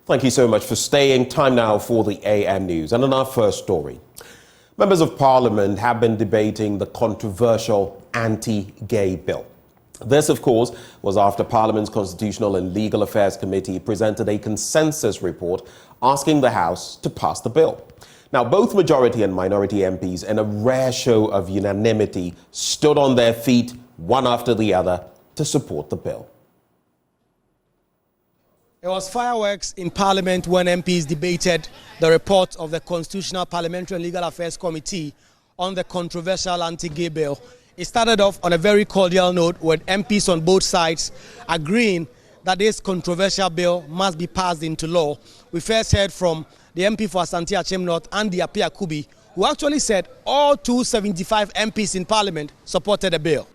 Thank you so much for staying. Time now for the AM News. And on our first story, members of Parliament have been debating the controversial anti-gay bill. This, of course, was after Parliament's Constitutional and Legal Affairs Committee presented a consensus report asking the House to pass the bill. Now, both majority and minority MPs, in a rare show of unanimity, stood on their feet, one after the other, to support the bill. It was fireworks in Parliament when MPs debated the report of the Constitutional, Parliamentary and Legal Affairs Committee on the controversial anti-gay bill. It started off on a very cordial note with MPs on both sides agreeing that this controversial bill must be passed into law. We first heard from the MP for Asante North, Andy Apiakubi, who actually said all 275 MPs in Parliament supported the bill.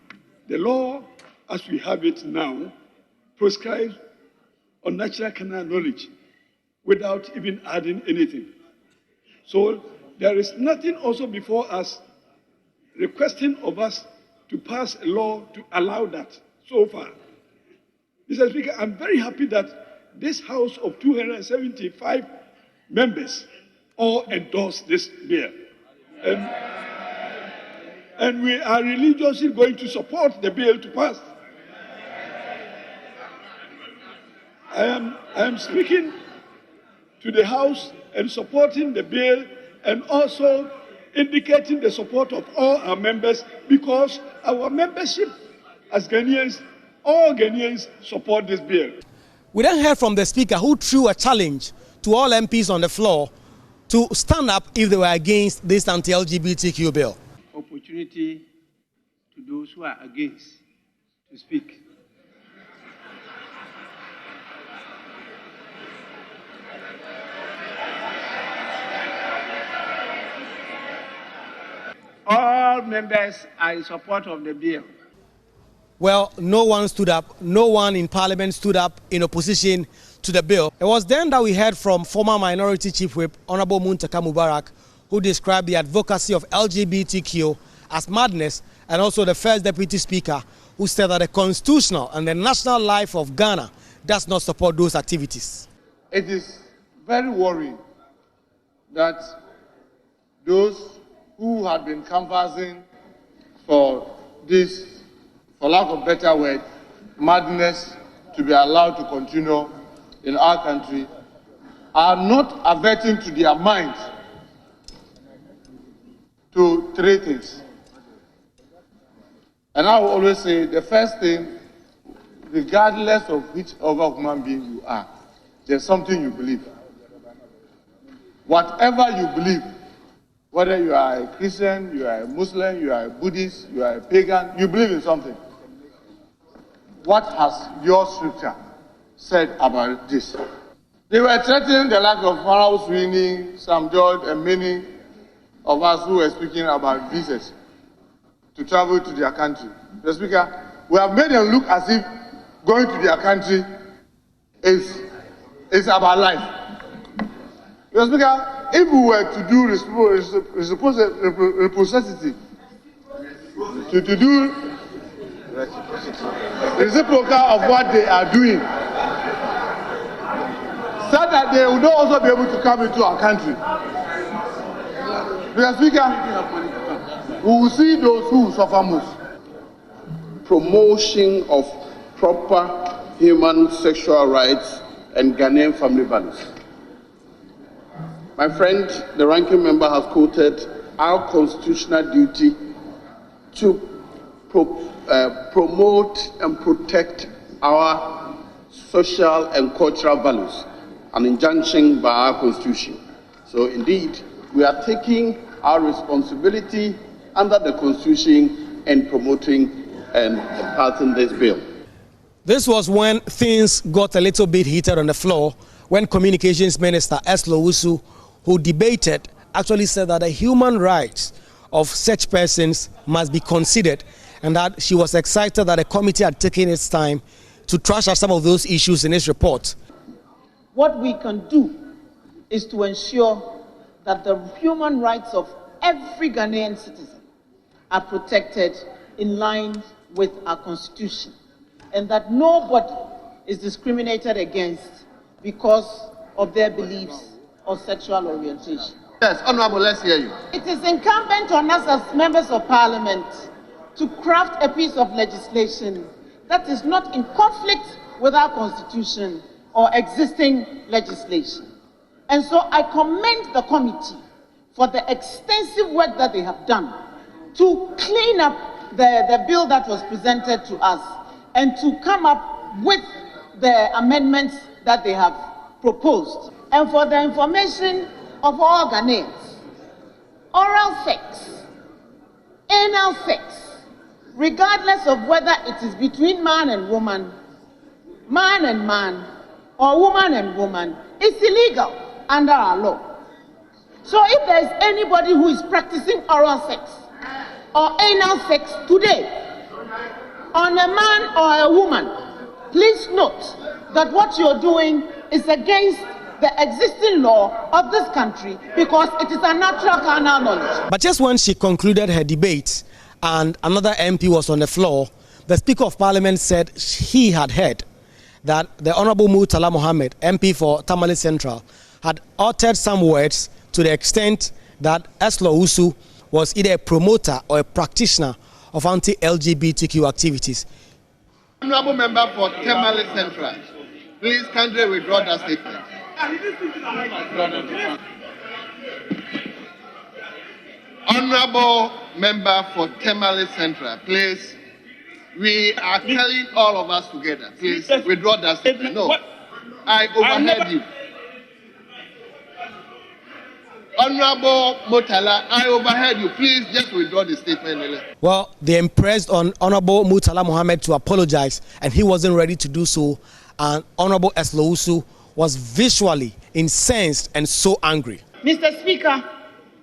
The law, as we have it now, prescribes unnatural carnal knowledge without even adding anything. So there is nothing also before us requesting of us to pass a law to allow that so far. Mr. Speaker, I'm very happy that this House of 275 members all endorse this bill. And we are religiously going to support the bill to pass. I am speaking to the House and supporting the bill and also indicating the support of all our members because our membership as Ghanaians, all Ghanaians support this bill. We then heard from the Speaker who threw a challenge to all MPs on the floor to stand up if they were against this anti-LGBTQ bill. Opportunity to those who are against to speak. All members are in support of the bill. Well, no one stood up. No one in Parliament stood up in opposition to the bill. It was then that we heard from former Minority Chief Whip, Honorable Muntaka Mubarak, who described the advocacy of LGBTQ as madness, and also the First Deputy Speaker, who said that the constitutional and the national life of Ghana does not support those activities. It is very worrying that those who had been canvassing for this, for lack of better word, madness to be allowed to continue in our country, are not averting to their minds to three things. And I will always say the first thing, regardless of whichever human being you are, there's something you believe. Whatever you believe, whether you are a Christian, you are a Muslim, you are a Buddhist, you are a pagan, you believe in something. What has your scripture said about this? They were threatening the lack of moral screening, Sam George and many of us who were speaking about visas to travel to their country. Mr. Speaker, we have made them look as if going to their country is about life. Mr. Speaker, if we were to do reciprocity, to do reciprocal of what they are doing, so that they would also be able to come into our country. Mr. Speaker, we will see those who suffer most. Promotion of proper human sexual rights and Ghanaian family values. My friend, the ranking member, has quoted our constitutional duty to promote and protect our social and cultural values, an injunction by our constitution. So indeed, we are taking our responsibility under the constitution and promoting and passing this bill. This was when things got a little bit heated on the floor when Communications Minister Eslo Wusu, who debated, actually said that the human rights of such persons must be considered, and that she was excited that the committee had taken its time to trash out some of those issues in its report. What we can do is to ensure that the human rights of every Ghanaian citizen are protected in line with our constitution, and that nobody is discriminated against because of their beliefs or sexual orientation. Yes, Honorable, let's hear you. It is incumbent on us as members of Parliament to craft a piece of legislation that is not in conflict with our Constitution or existing legislation. And so I commend the committee for the extensive work that they have done to clean up the bill that was presented to us and to come up with the amendments that they have proposed. And for the information of all Ghanaians, oral sex, anal sex, regardless of whether it is between man and man, or woman and woman, is illegal under our law. So if there is anybody who is practicing oral sex or anal sex today on a man or a woman, please note that what you're doing is against the existing law of this country because it is a natural carnal knowledge. But just when she concluded her debate and another MP was on the floor, the Speaker of Parliament said he had heard that the Honorable Murtala Mohammed, MP for Tamale Central, had uttered some words to the extent that Eslo Usu was either a promoter or a practitioner of anti-LGBTQ activities. Honorable Member for Tamale Central, please kindly withdraw that statement. Honorable Member for Tamale Central, please. We are telling all of us together. Please withdraw that statement. No, I overheard you. Honorable Murtala, I overheard you. Please just withdraw the statement. Well, they impressed on Honorable Murtala Mohammed to apologize, and he wasn't ready to do so. And Honorable Eslo Usu was visually incensed and so angry. Mr. Speaker,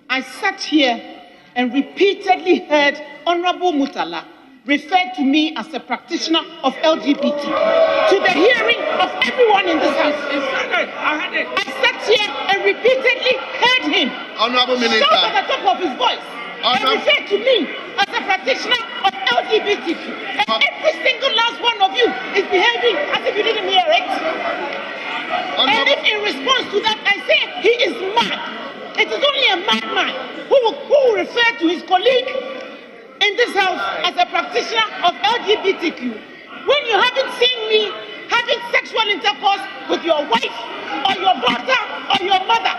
I sat here and repeatedly heard Honorable Murtala referred to me as a practitioner of LGBT to the hearing of everyone in this house. I sat here and repeatedly heard him shout at the top of his voice and refer to me as a practitioner of LGBTQ. And every single last one of you is behaving as if you didn't hear it. And if in response to that I say he is mad, it is only a madman who will refer to his colleague in this house as a practitioner of LGBTQ when you haven't seen me having sexual intercourse with your wife or your daughter or your mother.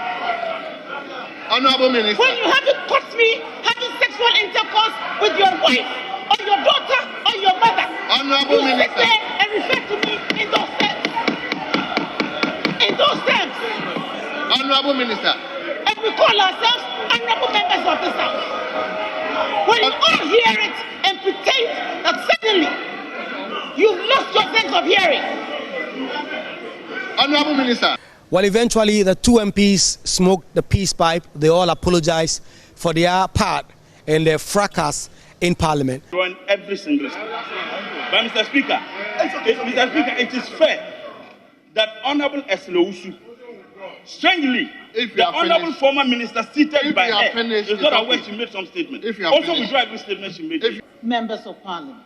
Honorable Minister. When you haven't caught me having sexual intercourse with your wife or your daughter or your mother. Honorable you Minister. Sit there and refer to me in those terms. In those terms. Honorable Minister. And we call ourselves honorable members of this house. When you all hear it and pretend that suddenly you've lost your sense of hearing. Honorable Minister. Well, eventually the two MPs smoked the peace pipe. They all apologized for their part in the fracas in Parliament. On every single step. But Mr. Speaker, it is fair that Honorable Eslo Usu, strangely, the Honorable former Minister seated by her is not aware she made some statement. Also, we draw every statement she made. Members of Parliament,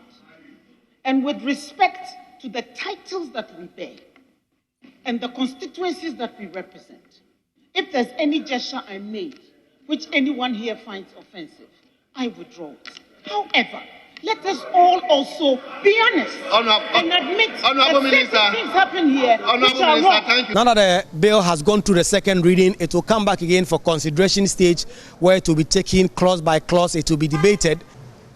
and with respect to the titles that we bear and the constituencies that we represent, if there's any gesture I made which anyone here finds offensive, I withdraw it. However, let us all also be honest and admit that things happen here which are wrong. Now that the bill has gone through the second reading, it will come back again for consideration stage where it will be taken clause by clause, it will be debated.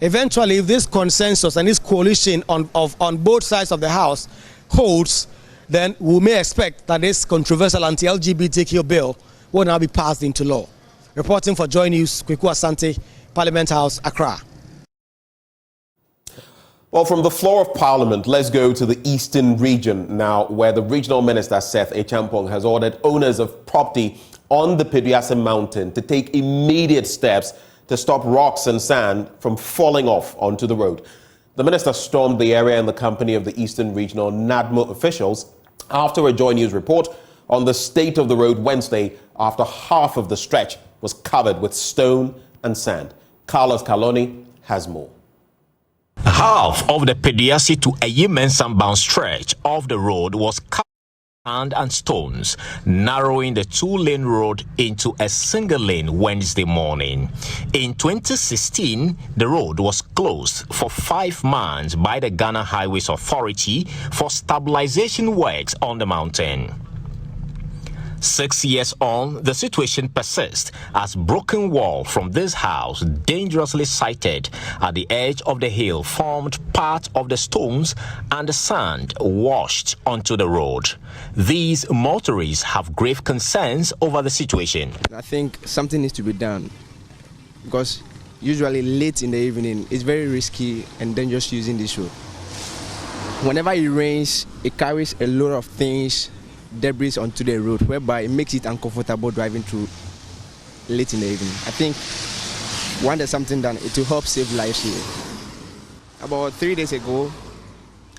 Eventually, if this consensus and this coalition on both sides of the House holds, then we may expect that this controversial anti-LGBTQ bill will now be passed into law. Reporting for Joy News, Kweku Asante, Parliament House, Accra. Well, from the floor of Parliament, let's go to the Eastern region now, where the Regional Minister, Seth Echampong, has ordered owners of property on the Pediase mountain to take immediate steps to stop rocks and sand from falling off onto the road. The minister stormed the area in the company of the Eastern Regional NADMO officials after a Joy News report on the state of the road Wednesday after half of the stretch was covered with stone and sand. Carlos Caloni has more. Half of the Pediase to Ayimen bound stretch of the road was covered and stones, narrowing the two-lane road into a single lane Wednesday morning. In 2016, the road was closed for 5 months by the Ghana Highways Authority for stabilization works on the mountain. 6 years on, the situation persists as broken wall from this house, dangerously sited at the edge of the hill, formed part of the stones and the sand washed onto the road. These motorists have grave concerns over the situation. I think something needs to be done because usually late in the evening, it's very risky and dangerous using this road. Whenever it rains, it carries a lot of things, debris onto the road, whereby it makes it uncomfortable driving through late in the evening. I think when there's something done, it will help save lives here. About 3 days ago,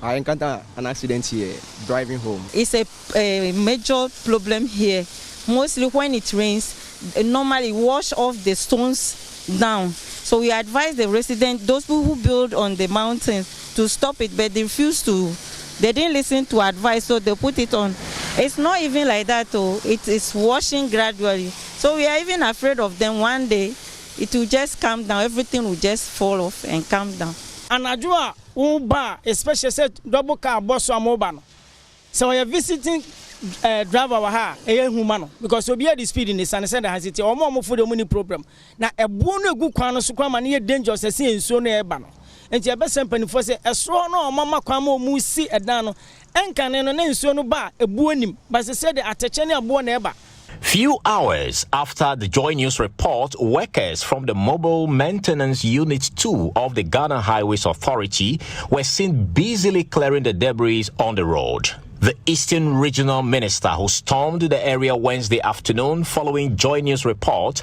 I encountered an accident here driving home. It's a major problem here. Mostly when it rains, normally wash off the stones down. So we advise the residents, those people who build on the mountains, to stop it, but they refuse to. They didn't listen to advice, so they put it on. It's not even like that, though. It is washing gradually. So we are even afraid of them. One day, it will just calm down. Everything will just fall off and calm down. And Ajua, Uba, especially said double car boss or mobile. So we are visiting driver waha humano because we are the speed in the sun and has it or more for the money problem. Now a bono good quano sucram near dangerous as in so near bano. And your best company for say a strong no mama quamo musi a dano and can no so no bar a buonim, but they said the atachenia born ever. Few hours after the Joy News report, workers from the Mobile Maintenance Unit 2 of the Ghana Highways Authority were seen busily clearing the debris on the road. The Eastern Regional Minister, who stormed the area Wednesday afternoon following Joy News report,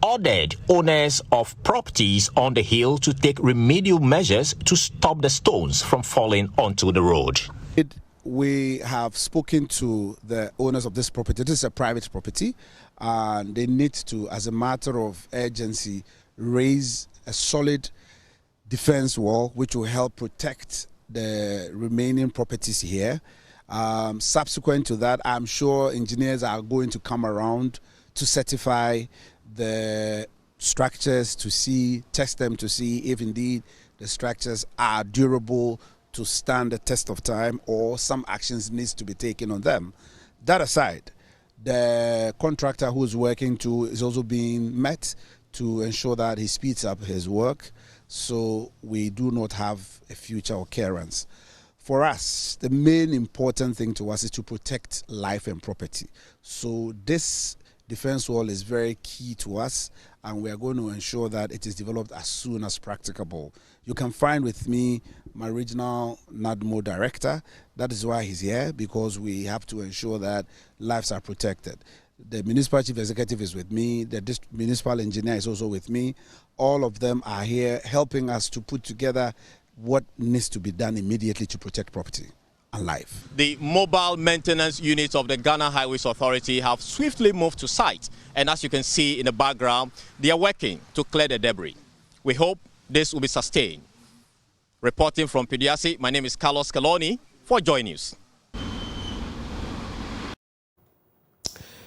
ordered owners of properties on the hill to take remedial measures to stop the stones from falling onto the road. We have spoken to the owners of this property. This is a private property, and they need to, as a matter of urgency, raise a solid defense wall which will help protect the remaining properties here. Subsequent to that, I'm sure engineers are going to come around to certify the structures, test them to see if indeed the structures are durable to stand the test of time, or some actions needs to be taken on them. That aside, the contractor who is working is also being met to ensure that he speeds up his work, so we do not have a future occurrence. For us, the main important thing to us is to protect life and property. So this defense wall is very key to us, and we are going to ensure that it is developed as soon as practicable. You can find with me my regional NADMO director. That is why he's here, because we have to ensure that lives are protected. The municipal chief executive is with me. The municipal engineer is also with me. All of them are here helping us to put together what needs to be done immediately to protect property and life. The mobile maintenance units of the Ghana Highways Authority have swiftly moved to site, and as you can see in the background, they are working to clear the debris. We hope this will be sustained. Reporting from Pediase, my name is Carlos Caloni for Joy News.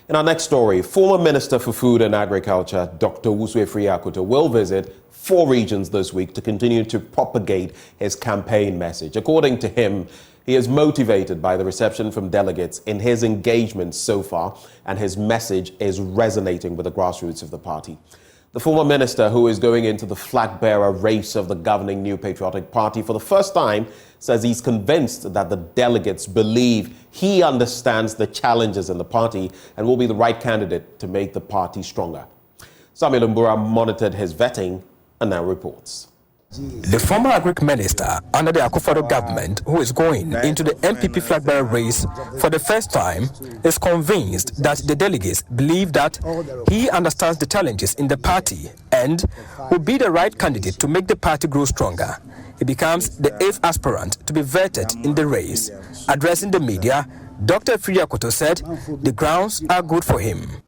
In our next story, former Minister for Food and Agriculture, Dr. Wusue Friyakuta, will visit 4 regions this week to continue to propagate his campaign message. According to him, he is motivated by the reception from delegates in his engagement so far, and his message is resonating with the grassroots of the party. The former minister, who is going into the flag-bearer race of the governing New Patriotic Party for the first time, says he's convinced that the delegates believe he understands the challenges in the party and will be the right candidate to make the party stronger. Samuel Mbura monitored his vetting and now reports. The former agric minister under the Akakpo government, who is going into the MPP flag-bearer race for the first time, is convinced that the delegates believe that he understands the challenges in the party and will be the right candidate to make the party grow stronger. He becomes the 8th aspirant to be vetted in the race. Addressing the media, Dr. Friyakuta said the grounds are good for him.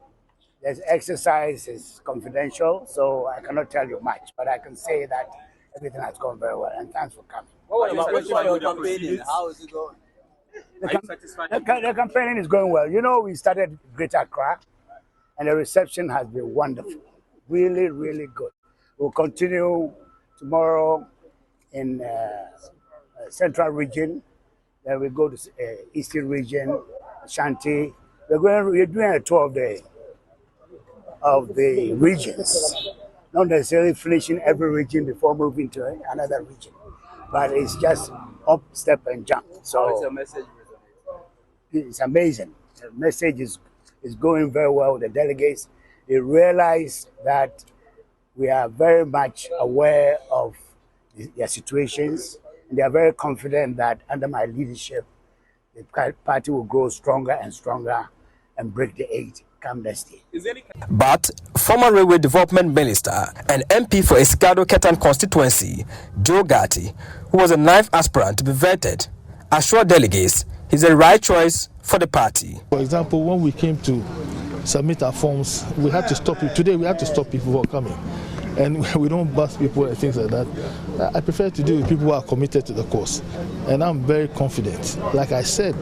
The exercise is confidential, so I cannot tell you much, but I can say that everything has gone very well, and thanks for coming. What about your campaigning? How is it going? The campaigning is going well. You know, we started Greater Accra, and the reception has been wonderful. Really, really good. We'll continue tomorrow in Central Region. Then we go to Eastern Region, Ashanti. We're doing a tour of the regions. Not necessarily finishing every region before moving to another region, but it's just up, step, and jump. So how is your message? It's amazing. The message is going very well with the delegates. They realize that we are very much aware of their situations, and they are very confident that under my leadership, the party will grow stronger and stronger and break the 8 come next year. But former Railway Development Minister and MP for Escado Ketan constituency, Joe Gatti, who was a 9th aspirant to be vetted, assured delegates he's the right choice for the party. For example, when we came to submit our forms, we had to stop it. Today we had to stop people from coming. And we don't bust people and things like that. I prefer to deal with people who are committed to the cause. And I'm very confident. Like I said,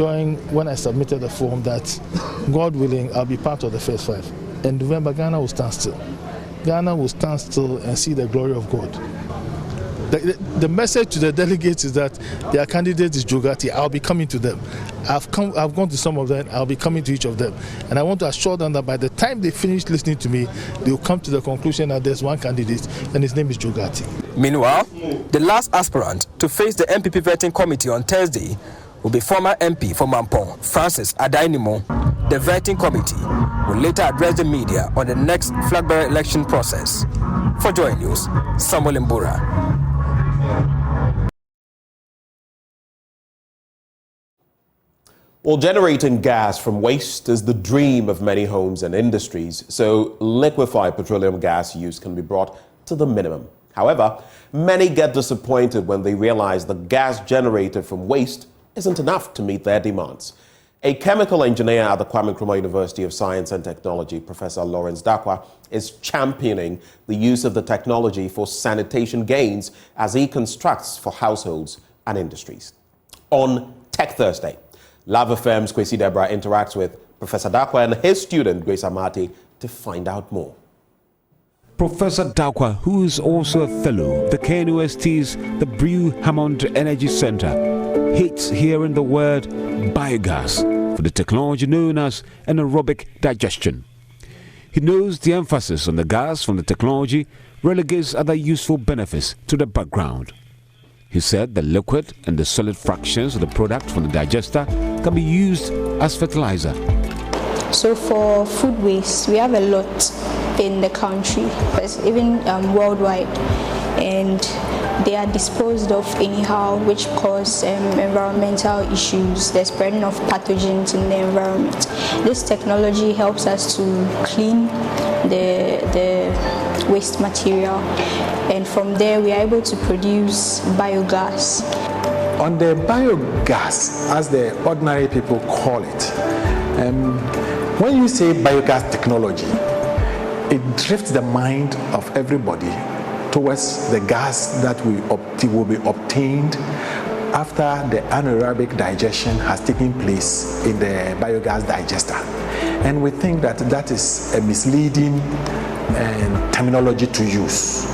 when I submitted the form, that God willing, I'll be part of the first 5. In November, Ghana will stand still. Ghana will stand still and see the glory of God. The message to the delegates is that their candidate is Joe Gatti. I'll be coming to them. I've gone to some of them. I'll be coming to each of them. And I want to assure them that by the time they finish listening to me, they'll come to the conclusion that there's one candidate, and his name is Joe Gatti. Meanwhile, the last aspirant to face the MPP vetting committee on Thursday will be former MP for Mampong, Francis Adainimo. The vetting committee will later address the media on the next flagbearer election process. For Joy News, Samuel Mbura. Well, generating gas from waste is the dream of many homes and industries, so liquefied petroleum gas use can be brought to the minimum. However, many get disappointed when they realize the gas generated from waste isn't enough to meet their demands. A chemical engineer at the Kwame Nkrumah University of Science and Technology, Professor Lawrence Dakwa, is championing the use of the technology for sanitation gains as he constructs for households and industries. On Tech Thursday, Lava Firm's Kwesi Debra interacts with Professor Dakwa and his student, Grace Amati, to find out more. Professor Dakwa, who is also a fellow, the KNUST's the Brew Hammond Energy Center, hates hearing the word biogas for the technology known as anaerobic digestion. He knows the emphasis on the gas from the technology relegates other useful benefits to the background. He said the liquid and the solid fractions of the product from the digester can be used as fertilizer. So for food waste, we have a lot in the country, even worldwide, and they are disposed of anyhow, which cause environmental issues, the spreading of pathogens in the environment. This technology helps us to clean the waste material, and from there we are able to produce biogas. On the biogas, as the ordinary people call it, when you say biogas technology, it drifts the mind of everybody towards the gas that will be obtained after the anaerobic digestion has taken place in the biogas digester. And we think that that is a misleading terminology to use.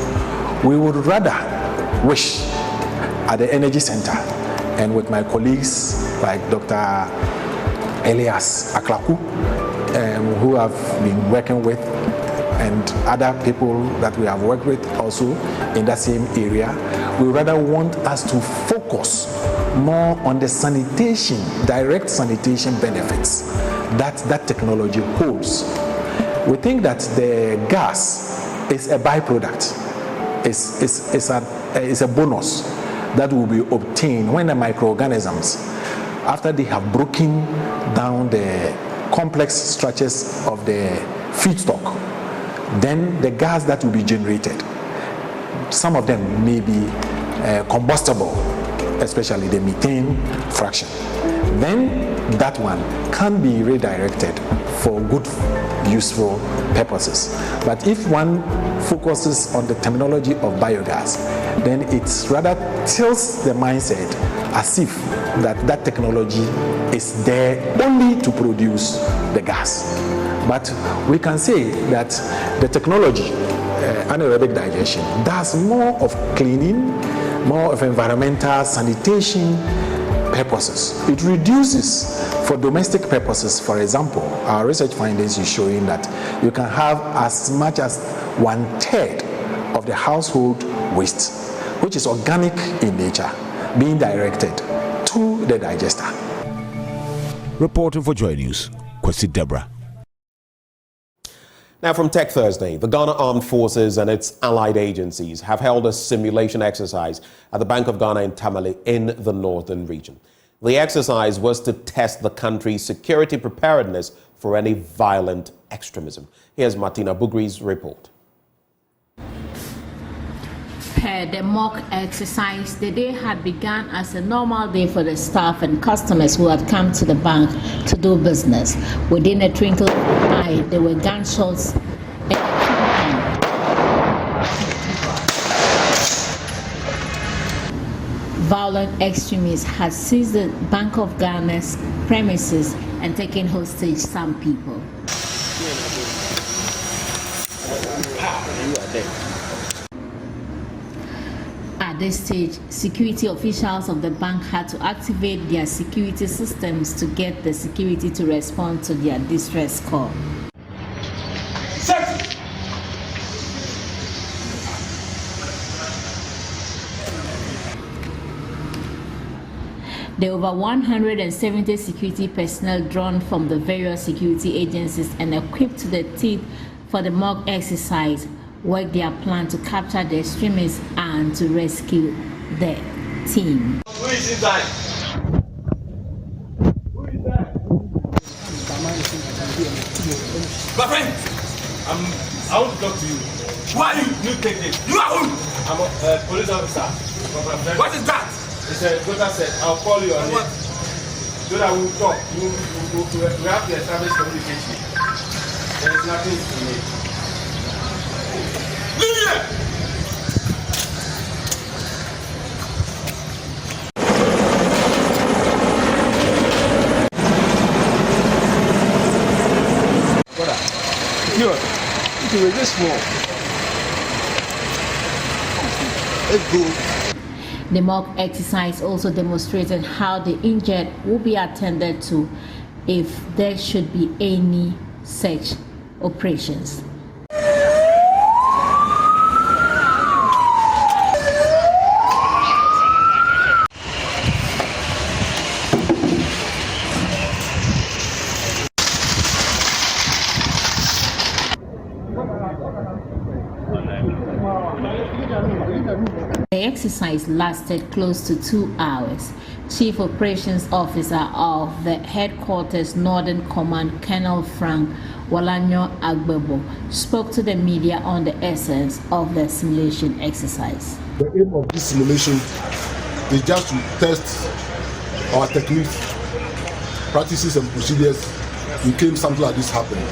We would rather wish at the Energy Center and with my colleagues like Dr. Elias Akakpo, who have been working with, and other people that we have worked with also in that same area, we rather want us to focus more on the sanitation, direct sanitation benefits that technology holds. We think that the gas is a byproduct, it's a bonus that will be obtained when the microorganisms, after they have broken down the complex structures of the feedstock, then the gas that will be generated, some of them may be combustible, especially the methane fraction. Then that one can be redirected for good, useful purposes. But if one focuses on the terminology of biogas, then it rather tilts the mindset as if that technology is there only to produce the gas. But we can say that the technology, anaerobic digestion, does more of cleaning, more of environmental sanitation purposes. It reduces for domestic purposes. For example, our research findings is showing that you can have as much as 1/3 of the household waste, which is organic in nature, being directed to the digester. Reporting for Joy News, Kwesi Deborah. Now from Tech Thursday, the Ghana Armed Forces and its allied agencies have held a simulation exercise at the Bank of Ghana in Tamale in the northern region. The exercise was to test the country's security preparedness for any violent extremism. Here's Martina Bugri's report. Per the mock exercise, the day had begun as a normal day for the staff and customers who had come to the bank to do business. Within a twinkle of an eye, there were gunshots and violent extremists had seized the Bank of Ghana's premises and taken hostage some people. At this stage, security officials of the bank had to activate their security systems to get the security to respond to their distress call. The over 170 security personnel drawn from the various security agencies and equipped to the teeth for the mock exercise worked their plan to capture the extremists and to rescue the team. Who is inside? My friend, I want to talk to you. Why you take this? You are who? I'm a police officer. What is that? It's a daughter said, I'll call you on it. So that we'll talk. We have to establish communication. There is nothing to me. Leave here! Brother, you're this small. Let's go. The mock exercise also demonstrated how the injured will be attended to if there should be any such operations. The exercise lasted close to 2 hours. Chief Operations Officer of the Headquarters Northern Command, Colonel Frank Walanyo Agbebo, spoke to the media on the essence of the simulation exercise. The aim of this simulation is just to test our techniques, practices and procedures in case something like this happens.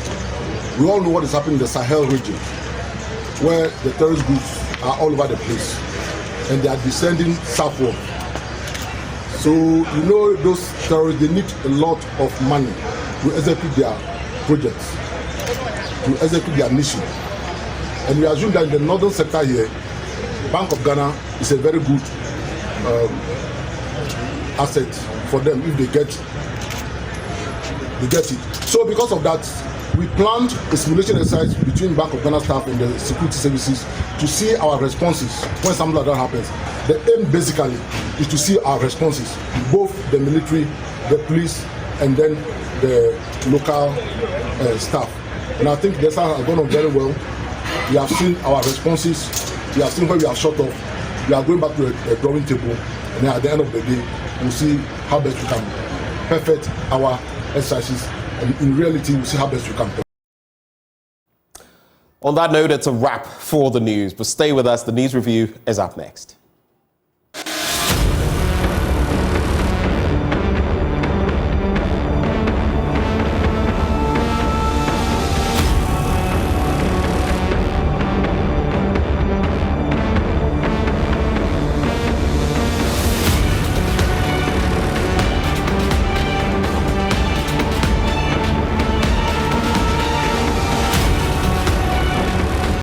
We all know what is happening in the Sahel region, where the terrorist groups are all over the place and they are descending southward. So you know those terrorists, they need a lot of money to execute their projects, to execute their mission. And we assume that in the northern sector here, Bank of Ghana is a very good asset for them if they get it. So because of that, we planned a simulation exercise between Bank of Ghana staff and the security services to see our responses when something like that happens. The aim basically is to see our responses, both the military, the police, and then the local staff. And I think this has gone on very well. We have seen our responses, we have seen where we have shot off. We are going back to a drawing table, and then at the end of the day, we'll see how best we can perfect our exercises. And in reality, we'll see how best we can. On that note, it's a wrap for the news. But stay with us. The news review is up next.